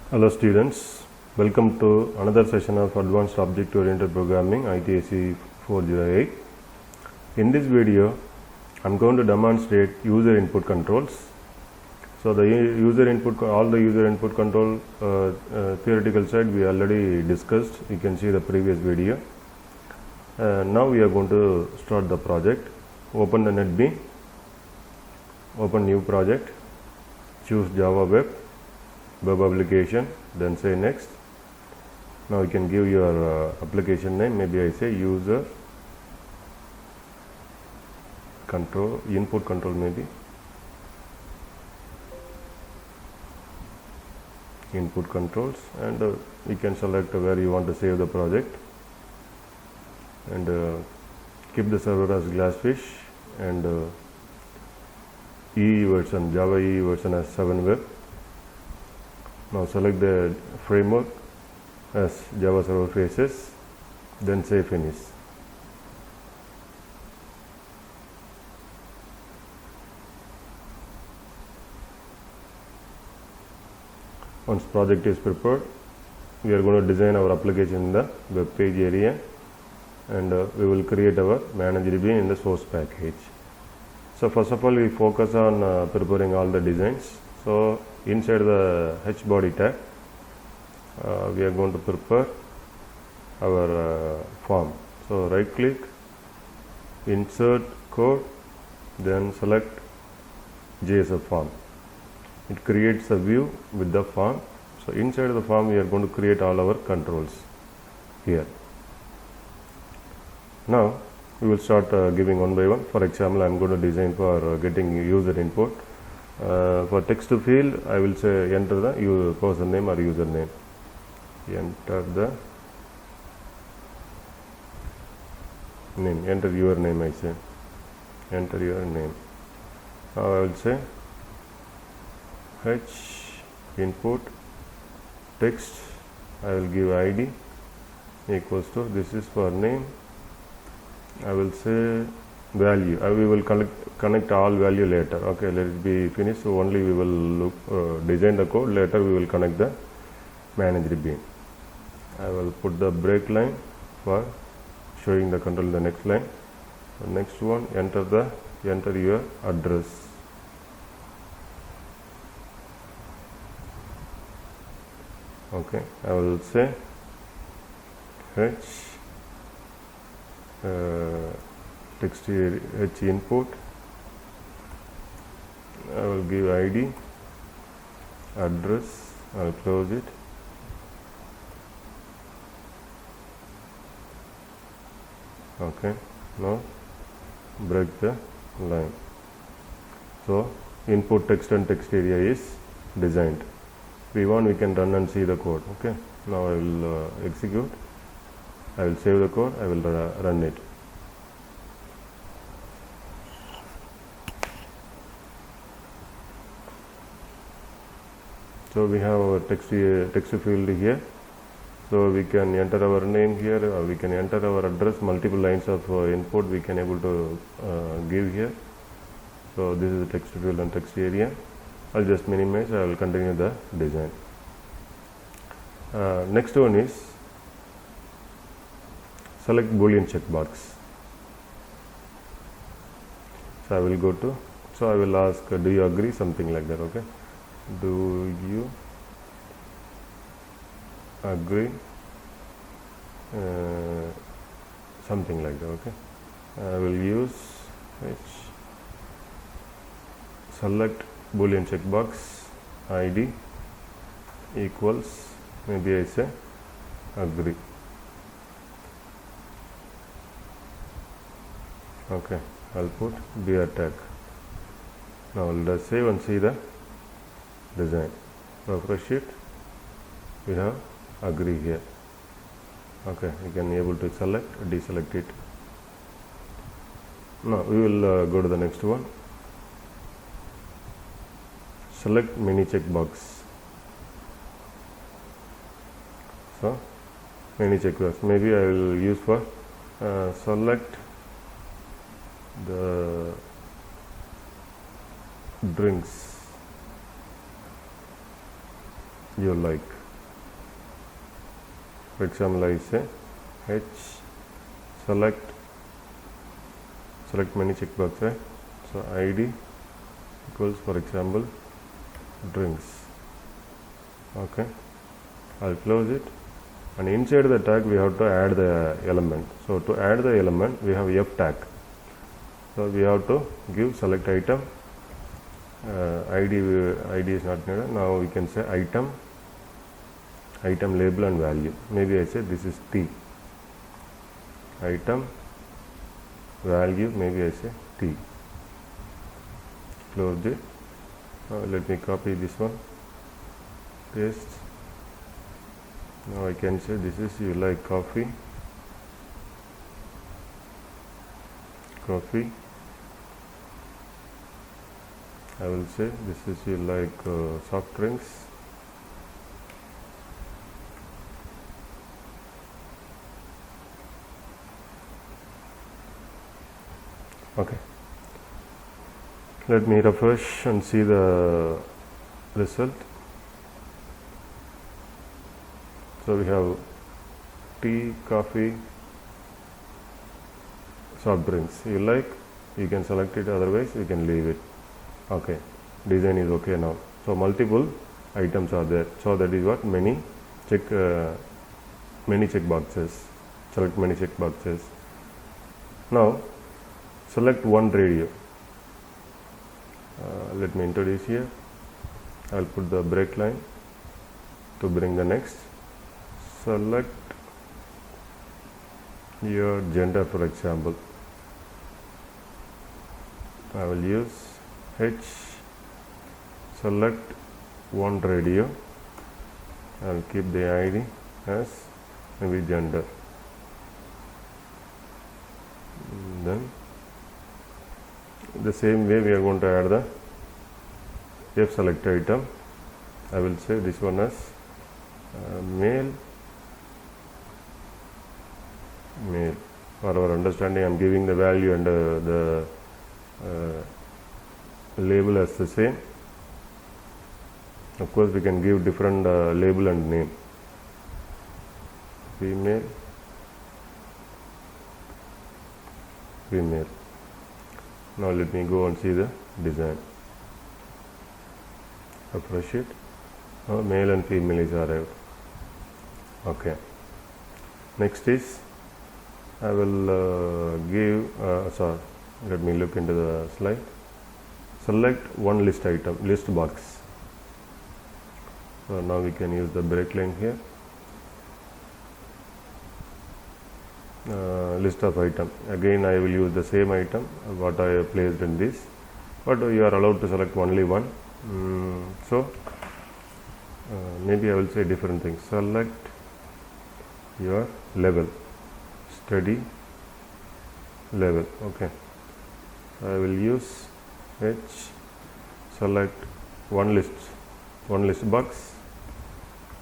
Hello students, welcome to another session of Advanced Object Oriented Programming ITSC 408. In this video, I am going to demonstrate user input controls. So the user input, all the user input control theoretical side we already discussed. You can see the previous video. Now we are going to start the project. Open the NetBeans, open new project, choose Java web application, then say next. Now you can give your application name. Maybe I say user control, input control, maybe input controls, and you can select where you want to save the project, and keep the server as Glassfish, and EE version, Java EE version as 7 web. Now select the framework as Java Server Faces, then say finish. Once project is prepared, we are going to design our application in the web page area, and we will create our manager bean in the source package. So first of all, we focus on preparing all the designs. So inside the HBody tag, we are going to prepare our form. So right click, insert code, then select JSF form. It creates a view with the form. So inside the form, we are going to create all our controls here. Now we will start giving one by one. For example, I am going to design for getting user input. For text to field, I will say enter the person name or username. Enter the name. Enter your name. I say enter your name. Now I will say H input text. I will give ID equals to, this is for name. I will say value. We will connect all value later. Okay, let it be finished. So only we will design the code. Later we will connect the manager bean. I will put the break line for showing the control in the next line. The next one, enter your address. Okay, I will say H text here, H input. I will give ID, address. I will close it. Okay, now break the line. So input text and text area is designed. If we want, we can run and see the code. Okay, now I will execute. I will save the code. I will run it. So we have our text field here. So we can enter our name here, or we can enter our address. Multiple lines of input we can able to give here. So this is the text field and text area. I'll just minimize. I will continue the design. Next one is select Boolean checkbox. So I will go to. So I will ask, do you agree? Something like that. Okay. Do you agree? Something like that. Okay. I will use select Boolean checkbox ID equals, maybe I say agree. Okay, I'll put beer tag. Now let's save and see the design. Refresh it. We have agree here. Okay, you can able to select, deselect it. Now we will go to the next one. Select mini checkbox. So mini checkbox. Maybe I will use for select the drinks. you like. For example, I say H select many checkbox, right? So ID equals, for example, drinks. Okay, I'll close it, and inside the tag we have to add the element. So to add the element we have F tag. So we have to give select item. ID is not needed. Now we can say item label and value. Maybe I say this is T. Item value, maybe I say T. Close it. Let me copy this one, paste. Now I can say this is you like coffee. I will say this is you like soft drinks. Okay, let me refresh and see the result. So we have tea, coffee, soft drinks. You like, you can select it, otherwise you can leave it. Okay, design is okay now. So multiple items are there. So that is what many check boxes. Select many check boxes. Now select one radio. Let me introduce here. I'll put the break line to bring the next. Select your gender, for example. I will use H select one radio. I will keep the ID as maybe gender. Then the same way we are going to add the F select item. I will say this one as male. For our understanding, I am giving the value and the label as the same. Of course, we can give different label and name. Female. Now let me go and see the design. Refresh it. Now male and female is arrived. Okay. Next is I will let me look into the slide. Select one list item, list box. So now we can use the break line here. List of item. Again I will use the same item what I have placed in this, but you are allowed to select only one. Maybe I will say different things. Select your level, study level. Okay, I will use H select one list box.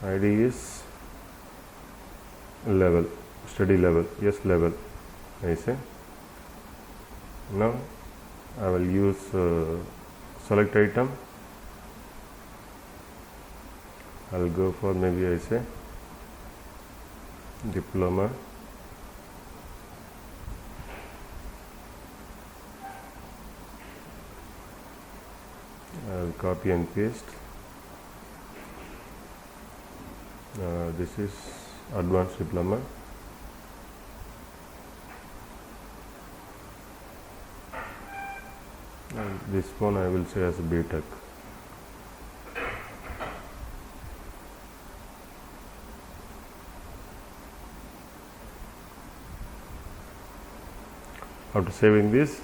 ID is level, study level, yes, level. I say now I will use select item. I will go for, maybe I say diploma. I will copy and paste. This is advanced diploma. And this one I will say as BTech. After saving this,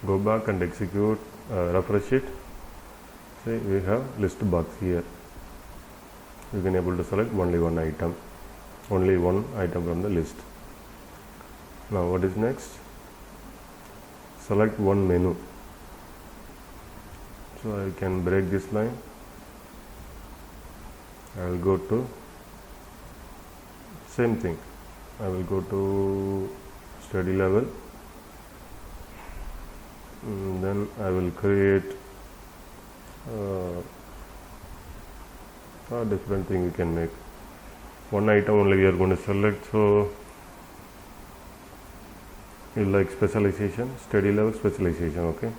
go back and execute, refresh it. See, we have list box here. You can able to select only one item from the list. Now what is next? Select one menu. So I can break this line. I will go to same thing. I will go to study level. Then I will create or different thing we can make. One item only we are going to select. So you like specialization, study level specialization, okay.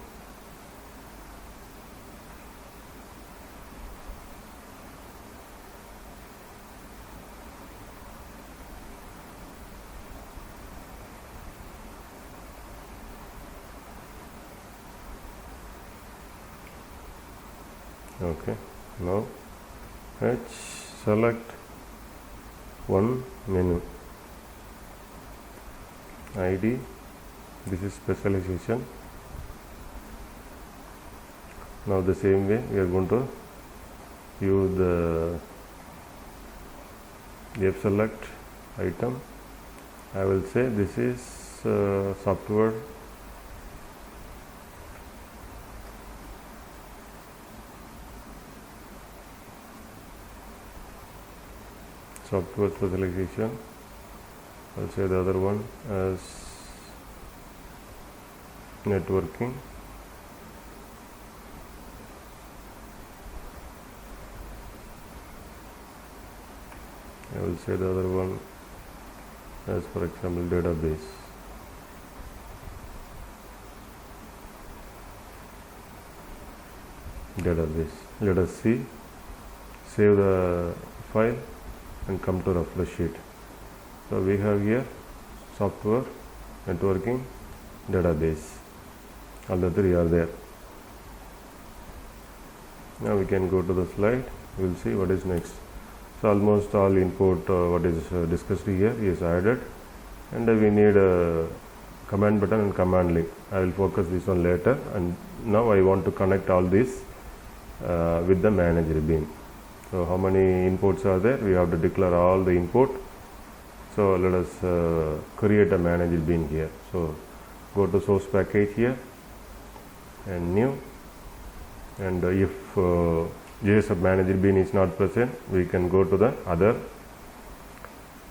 Okay, now H, select one menu, ID, this is specialization. Now the same way we are going to use the F select item. I will say this is software specialization. I'll say the other one as networking. I will say the other one as, for example, database. Let us see. Save the file and come to refresh sheet. So we have here software, networking, database. All the three are there. Now we can go to the slide. We will see what is next. So almost all input what is discussed here is added, and we need a command button and command link. I will focus this one later, and now I want to connect all this with the manager bean. So how many inputs are there? We have to declare all the input. So let us create a manager bean here. So go to source package here and new, and if JS manager bean is not present, we can go to the other,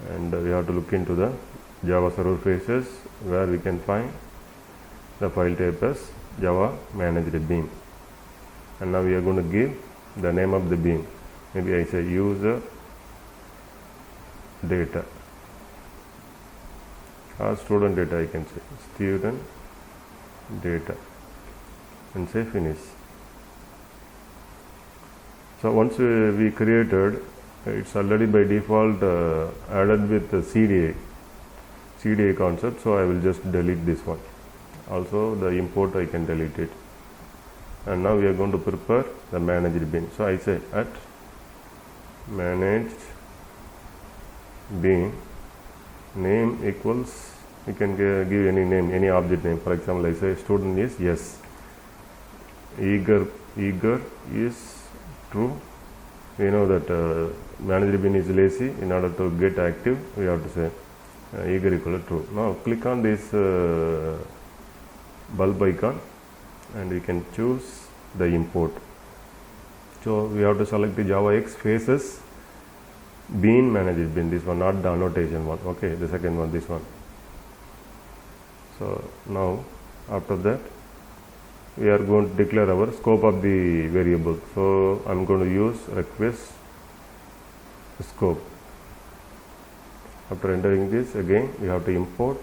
and we have to look into the Java server faces where we can find the file type as Java manager bean. And now we are going to give the name of the bean. Maybe I say user data or student data. I can say student data and say finish. So once we created, it's already by default added with the CDA concept. So I will just delete this one. Also the import I can delete it. And now we are going to prepare the manager bean. So I say at managed bean name equals, you can give any name, any object name. For example, I say student is yes, eager is true. We know that manager bean is lazy. In order to get active, we have to say eager equal to true. Now click on this bulb icon and we can choose the import. So we have to select the Java X faces bean manager bean, this one, not the annotation one, okay, the second one, this one. So now after that we are going to declare our scope of the variable. So I'm going to use request scope. After entering this, again we have to import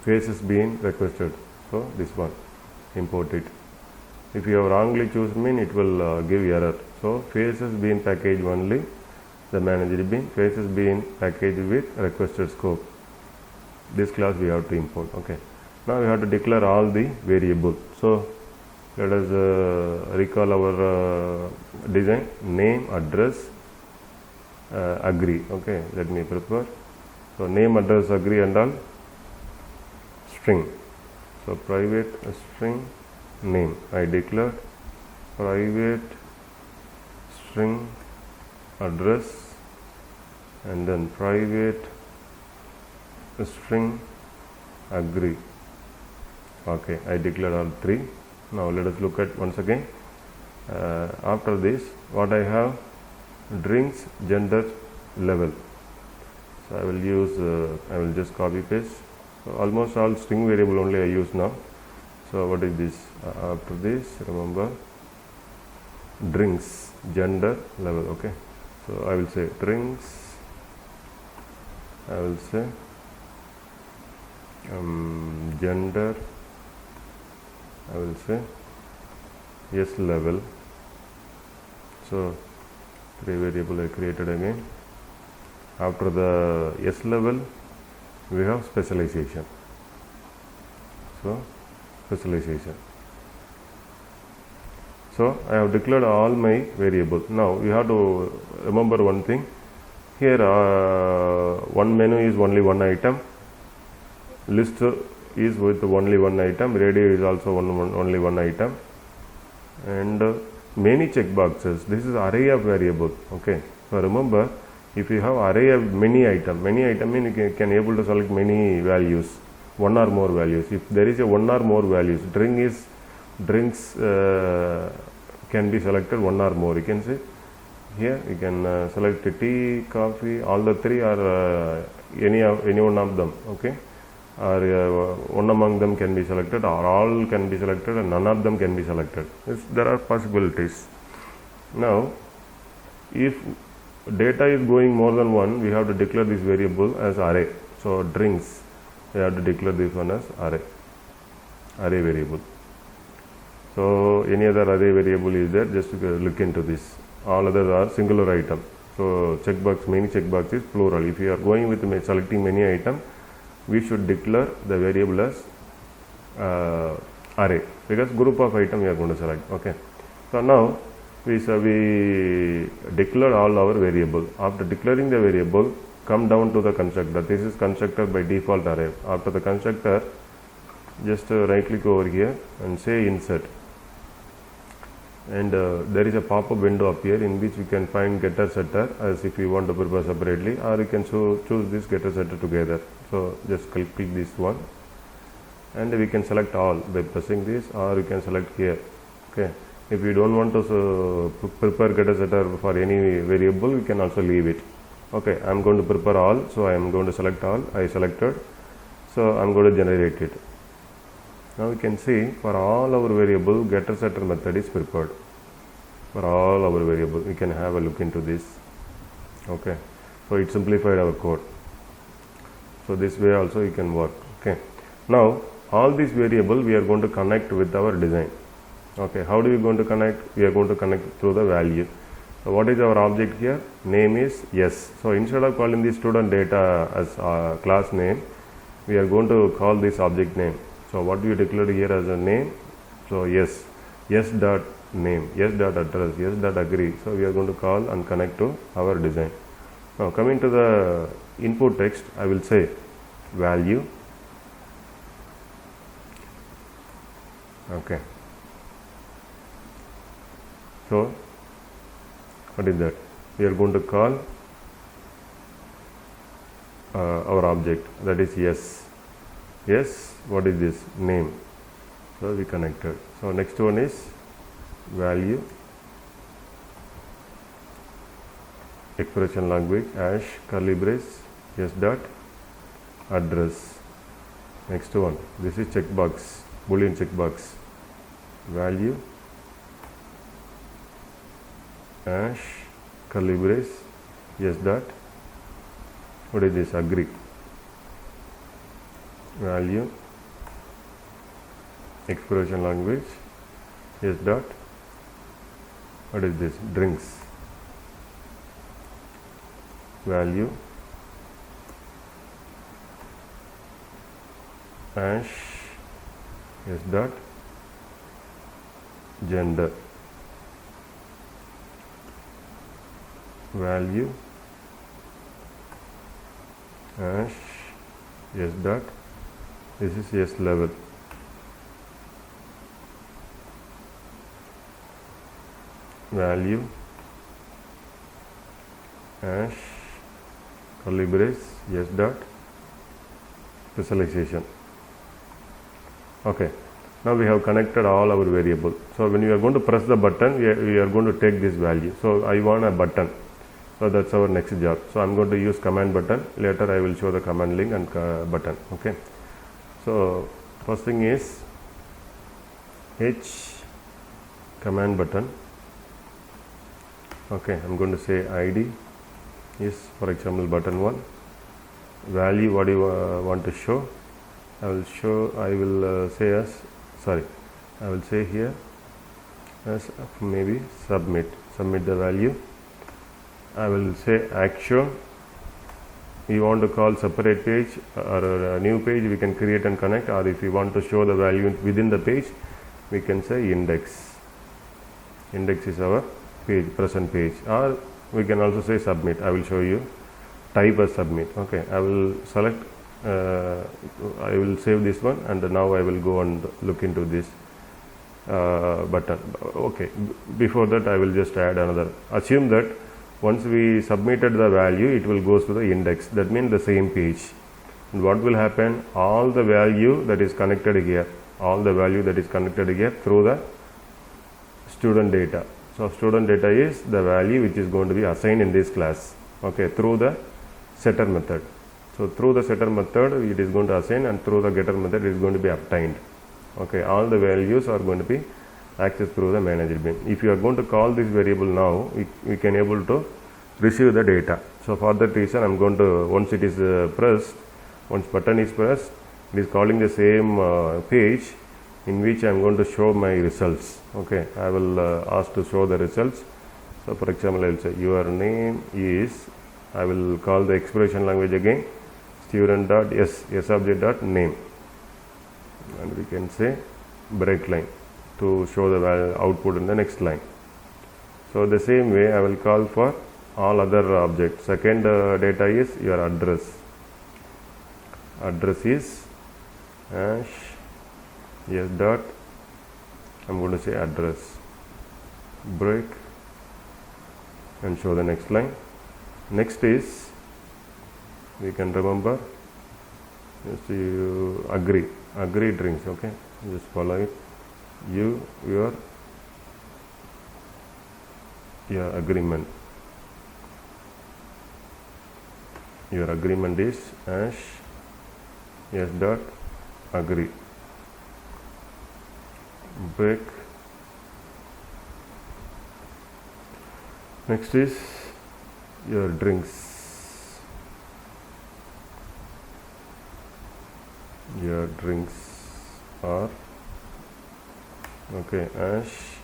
faces bean requested. So this one, import it. If you have wrongly chosen mean, it will give error. So faces bean package only the manager bean, faces bean package with requested scope. This class we have to import. Okay. Now we have to declare all the variables. So let us recall our design: name, address, agree. Okay. Let me prepare. So name, address, agree, and all string. So private string name. I declare private string address and then private string agree. Okay, I declared all three. Now let us look at once again. After this, what I have, drinks, gender, level. So I will use, I will just copy paste. So almost all string variable only I use now. So what is this? After this, remember drinks, gender, level. Okay, so I will say drinks, I will say gender, I will say yes level. So 3 variable I created again. After the yes level we have specialization. So specialization. So I have declared all my variables. Now you have to remember one thing. Here one menu is only one item, list is with only one item, radio is also only one item, and many checkboxes. This is array of variables. Okay, so remember, if you have array of many item means you can able to select many values, one or more values. If there is a one or more values, drinks can be selected one or more. You can say here you can select tea, coffee, all the 3 or any one of them. Okay, or one among them can be selected, or all can be selected, and none of them can be selected. There are possibilities. Now if data is going more than one, we have to declare this variable as array. So drinks, we have to declare this one as array variable. So any other array variable is there, just look into this. All others are singular item. So checkbox, many checkbox is plural. If you are going with selecting many item, we should declare the variable as array, because group of item we are going to select. Okay, so now we declare all our variable. After declaring the variable, come down to the constructor. This is constructor by default array. After the constructor, just right click over here and say insert, and there is a pop-up window appear in which we can find getter setter as if you want to prepare separately, or you can choose this getter setter together. So just click this one, and we can select all by pressing this, or you can select here. Okay, if you don't want to prepare getter setter for any variable, we can also leave it. Okay, I am going to prepare all, so I am going to select all. I selected, so I am going to generate it. Now we can see for all our variable, getter setter method is prepared for all our variable. We can have a look into this. Okay, so it simplified our code. So this way also you can work. Okay, now all these variable we are going to connect with our design. Okay, how do we going to connect? We are going to connect through the value. So what is our object here? Name is yes. So instead of calling the student data as class name, we are going to call this object name. So what we declared here as a name, so yes dot name, yes dot address, yes dot agree. So we are going to call and connect to our design. Now coming to the input text, I will say value. Okay, so what is that? We are going to call our object, that is yes, what is this? Name. So we connected. So next one is value, expression language, hash, curly brace, yes dot address. Next one, this is checkbox, boolean checkbox, value, hash, curly brace, yes dot, what is this? Agree. Value, expression language, yes dot, what is this? Drinks. Value, hash, yes dot, gender. Value, hash, yes dot, this is yes level. Value, hash, curly brace, yes dot, specialization. Okay, now we have connected all our variables. So when you are going to press the button, we are going to take this value. So I want a button. So that's our next job. So I'm going to use command button. Later I will show the command link and button. Okay. So first thing is H command button. Okay, I'm going to say ID is, for example, button 1. Value, what do you want to show? I will say as, I will say here as maybe submit the value. I will say action. You want to call separate page or a new page, we can create and connect, or if you want to show the value within the page, we can say index. Index is our page, present page, or we can also say submit. I will show you. Type as submit. Okay, I will select, I will save this one, and now I will go and look into this button. Okay, before that I will just add another. Assume that once we submitted the value, it will go to the index. That means the same page. And what will happen? All the value that is connected here, through the student data. So student data is the value which is going to be assigned in this class. Okay, through the setter method. So through the setter method it is going to assign, and through the getter method it is going to be obtained. Okay, all the values are going to be accessed through the manager bin. If you are going to call this variable now, we can able to receive the data. So for that reason, I'm going to, once it is pressed, once button is pressed, it is calling the same page in which I'm going to show my results. Okay, I will ask to show the results. So for example, I will say your name is, I will call the expression language again, student.subject.name, and we can say break line to show the output in the next line. So the same way I will call for all other objects. Second data is your address. Address is hash yes dot, I'm going to say address, break, and show the next line. Next is, we can remember, just you agree drinks. Okay, just follow it. Your agreement. Your agreement is hash yes dot agree, break. Next is your drinks. Your drinks are, okay, hash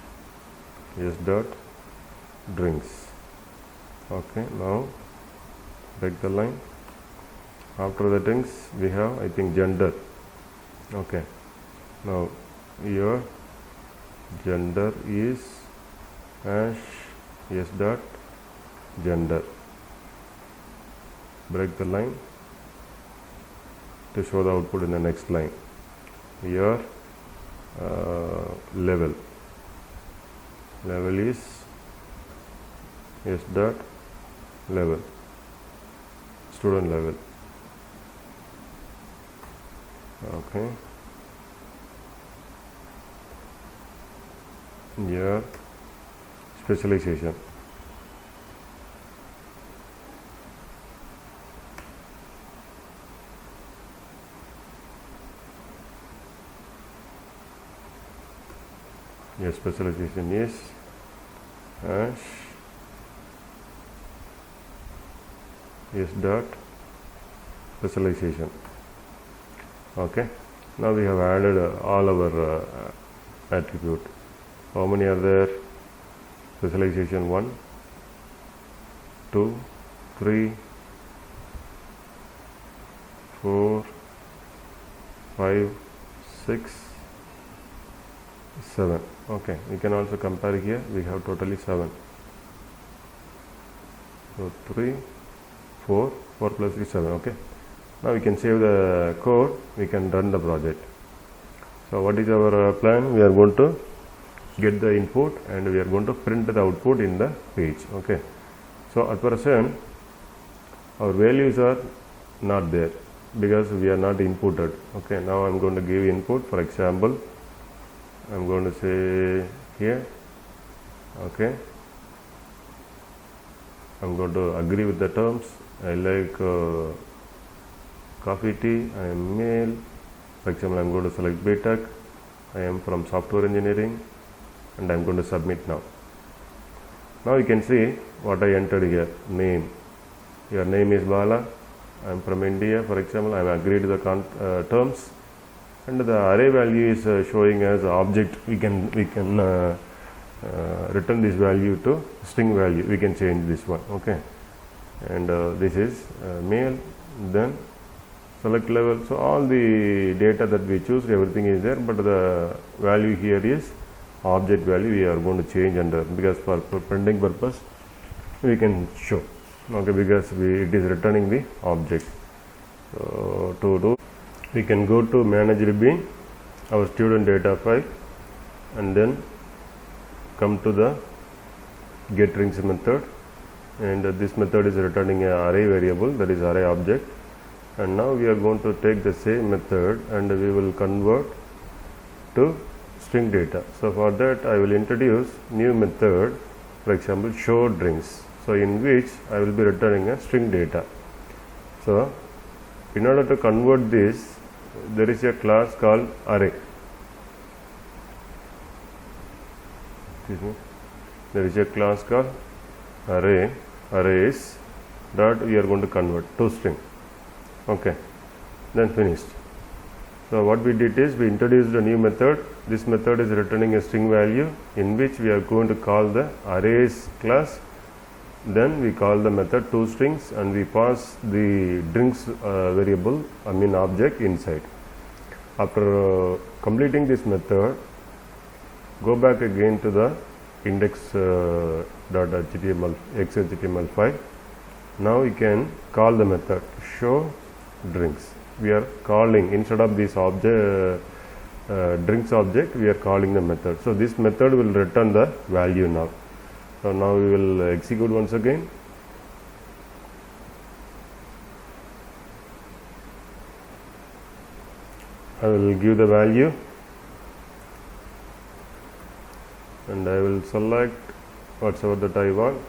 yes dot drinks. Okay, now break the line. After the drinks we have, I think, gender. Okay, now your gender is hash yes dot gender. Break the line to show the output in the next line. Your level is yes dot level, student level. Okay, your specialization. Your specialization is hash yes dot specialization. Okay, now we have added all our attribute. How many are there? Specialization 1, 2, 3, 4, 5, 6, 7. Okay, we can also compare here. We have totally 7. So 3, 4 plus 3, 7. Okay, now we can save the code. We can run the project. So what is our plan? We are going to get the input and we are going to print the output in the page. Okay, so at present our values are not there because we are not inputted. Okay, now I'm going to give input. For example, I'm going to say here, okay, I'm going to agree with the terms. I like coffee, tea, I am male. For example, I'm going to select BTech, I am from software engineering, and I'm going to submit now. Now you can see what I entered here, name. Your name is Bala, I am from India, for example, I have agreed to the terms, and the array value is showing as object. We can return this value to string value. We can change this one, okay. And this is male, then select level. So all the data that we choose, everything is there, but the value here is object value. We are going to change under, because for printing purpose we can show, okay, because it is returning the object. So to do, we can go to manager bean, our student data file, and then come to the getRings method, and this method is returning an array variable, that is array object. And now we are going to take the same method and we will convert to string data. So for that I will introduce new method, for example showDrings, so in which I will be returning a string data. So in order to convert this, there is a class called array. There is a class called arrays dot we are going to convert to string, okay, then finished. So what we did is we introduced a new method. This method is returning a string value in which we are going to call the arrays class. Then we call the method toStrings and we pass the Drings variable, object inside. After completing this method, go back again to the index.html XHTML file. Now we can call the method showDrings. We are calling, instead of this object Drings object, we are calling the method. So this method will return the value now. So now we will execute once again. I will give the value and I will select whatsoever that I want.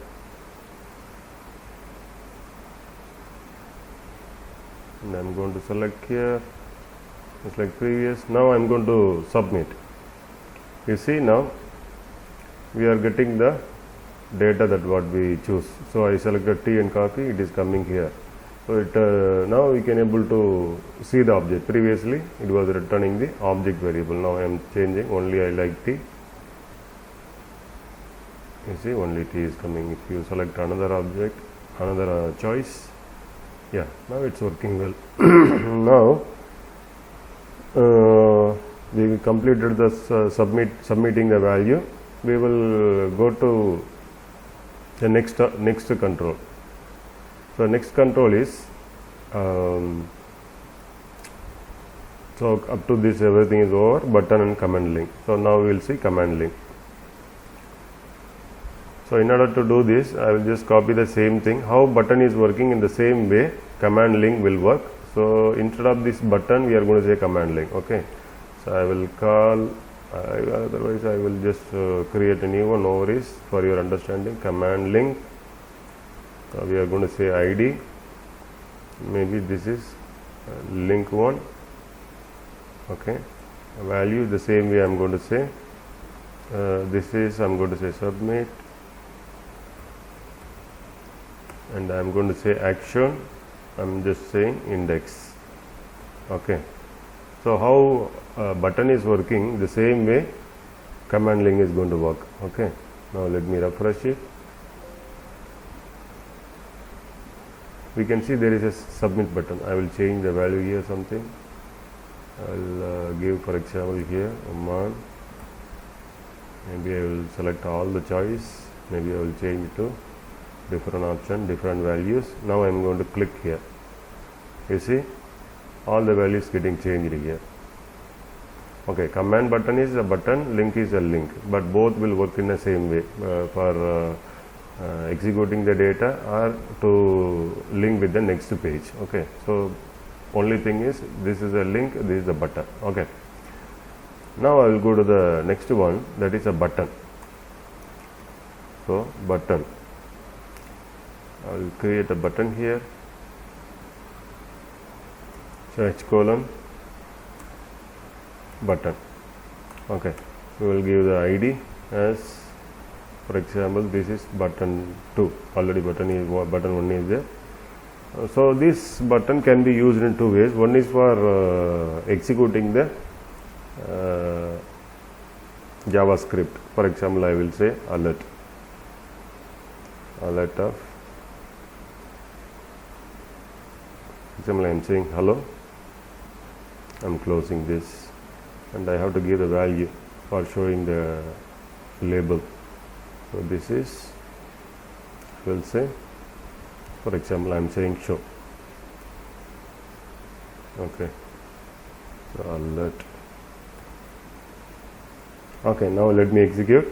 And I am going to select here, just like previous. Now I am going to submit. You see, now we are getting the data that what we choose. So I selected T and copy, it is coming here. So it now we can able to see the object. Previously it was returning the object variable. Now I am changing, only I like T. You see, only T is coming. If you select another object, another choice, yeah, now it's working well. Now we completed the submitting the value. We will go to the next control. So next control is so up to this everything is over, button and command link. So now we will see command link. So in order to do this, I will just copy the same thing. How button is working, in the same way command link will work. So instead of this button, we are going to say command link, okay. So I will call, otherwise I will just create a new one, no worries, for your understanding. Command link, we are going to say ID, maybe this is link 1, okay. Value the same way I am going to say, this is, I am going to say submit, and I am going to say action, I am just saying index, okay. So how button is working, the same way command link is going to work, okay. Now let me refresh it. We can see there is a submit button. I will change the value here something. I will give, for example, here Oman. Maybe I will select all the choice. Maybe I will change it to different option, different values. Now I am going to click here. You see, all the values getting changed here. Okay, command button is a button, link is a link, but both will work in the same way for executing the data or to link with the next page, okay. So only thing is, this is a link, this is a button, okay. Now I will go to the next one, that is a button. So button, I will create a button here. So H colon button, okay. We will give the ID as For example, this is button 2, already button 1 is there. So this button can be used in two ways. One is for executing the JavaScript. For example, I will say alert of, for example, I am saying hello. I am closing this, and I have to give the value for showing the label. So this is, we'll say, for example, I am saying show. Okay, so alert. Okay, now let me execute.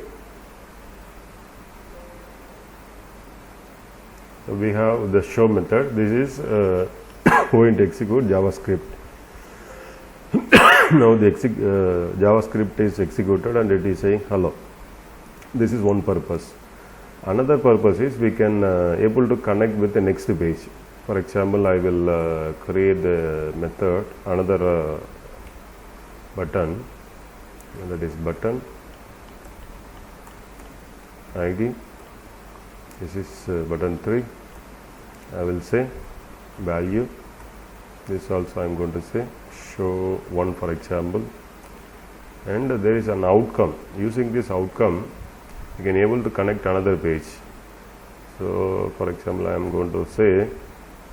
So we have the show method. This is going to execute JavaScript. Now the JavaScript is executed and it is saying hello. This is one purpose. Another purpose is we can able to connect with the next page. For example, I will create the method, another button, that is button ID. This is button 3. I will say value. This also I am going to say show 1, for example, and there is an outcome. Using this outcome, you can able to connect another page. So for example, I am going to say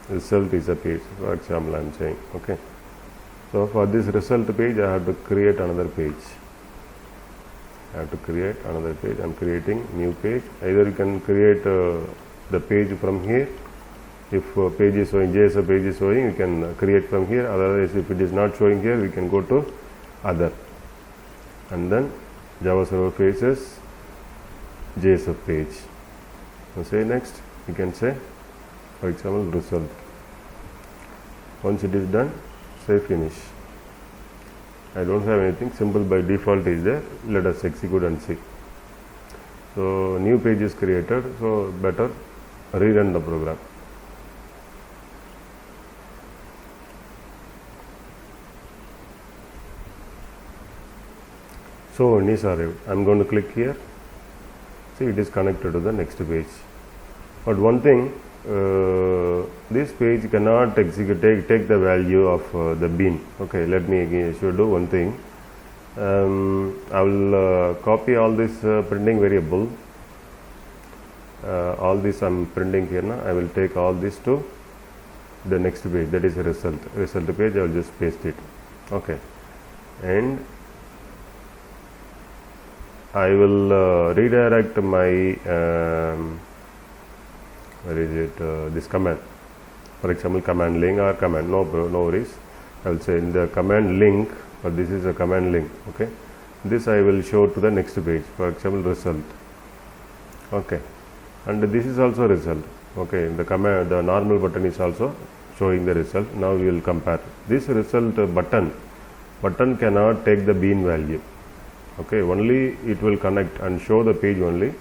result is a page. For example, I am saying okay. So for this result page, I have to create another page. I have to create another page. I am creating new page. Either you can create the page from here. If page is showing, JSF page is showing, you can create from here. Otherwise, if it is not showing here, we can go to other, and then Java Server Faces JSF page. So say next, you can say, for example, result. Once it is done, say finish. I don't have anything, simple by default is there. Let us execute and see. So new page is created, so better rerun the program. So one is arrived. I am going to click here. See, it is connected to the next page. But one thing, this page cannot execute, take the value of the bean. Okay, let me again should do one thing. I will copy all this printing variable. All this I am printing here now. I will take all this to the next page, that is result page. I will just paste it. Okay, and I will redirect my where is it, this command. For example, command link or command, no worries. I will say in the command link, or this is a command link. Okay, this I will show to the next page. For example, result. Okay, and this is also result. Okay, the command, the normal button is also showing the result. Now we will compare. This result button cannot take the bean value. Okay, only it will connect and show the page only,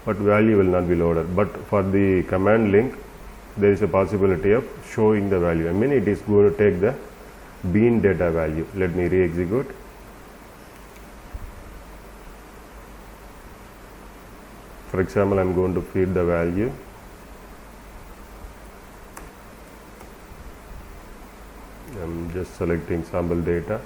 but value will not be loaded. But for the command link, there is a possibility of showing the value. I mean, it is going to take the bean data value. Let me re-execute. For example, I am going to feed the value. I am just selecting sample data.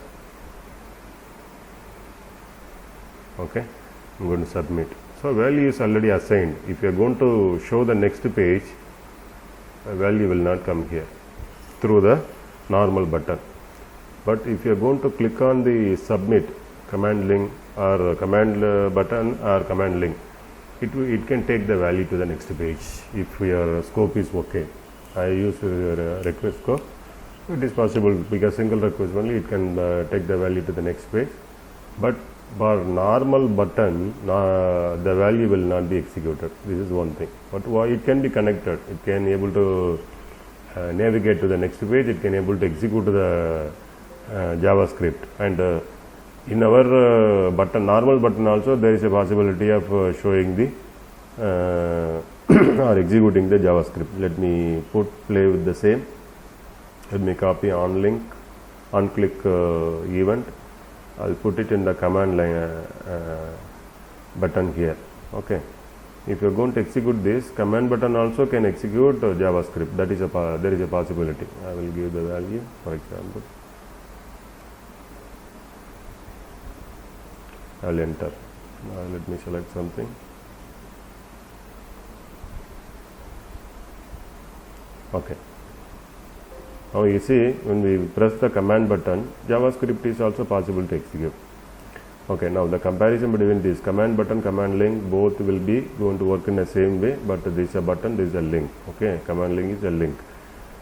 Okay, I am going to submit. So value is already assigned. If you are going to show the next page, a value will not come here through the normal button. But if you are going to click on the submit command link or command button or command link, it can take the value to the next page if your scope is okay. I use request scope. It is possible because single request only it can take the value to the next page. But for normal button, the value will not be executed. This is one thing. But it can be connected. It can able to navigate to the next page. It can able to execute the JavaScript. And in our button, normal button also, there is a possibility of showing the or executing the JavaScript. Let me play with the same. Let me copy on link, on click event. I'll put it in the command line button here. Okay, if you are going to execute this, command button also can execute JavaScript. That is there is a possibility. I will give the value, for example. I will enter. Let me select something. Okay. Now you see, when we press the command button, JavaScript is also possible to execute. Okay, now the comparison between this command button, command link, both will be going to work in the same way, but this is a button, this is a link. Okay, command link is a link,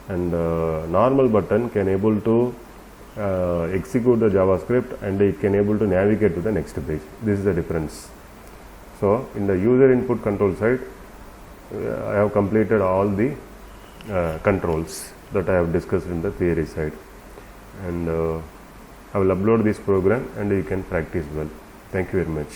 and normal button can able to execute the JavaScript, and it can able to navigate to the next page. This is the difference. So in the user input control side, I have completed all the controls that I have discussed in the theory side, and I will upload this program and you can practice well. Thank you very much.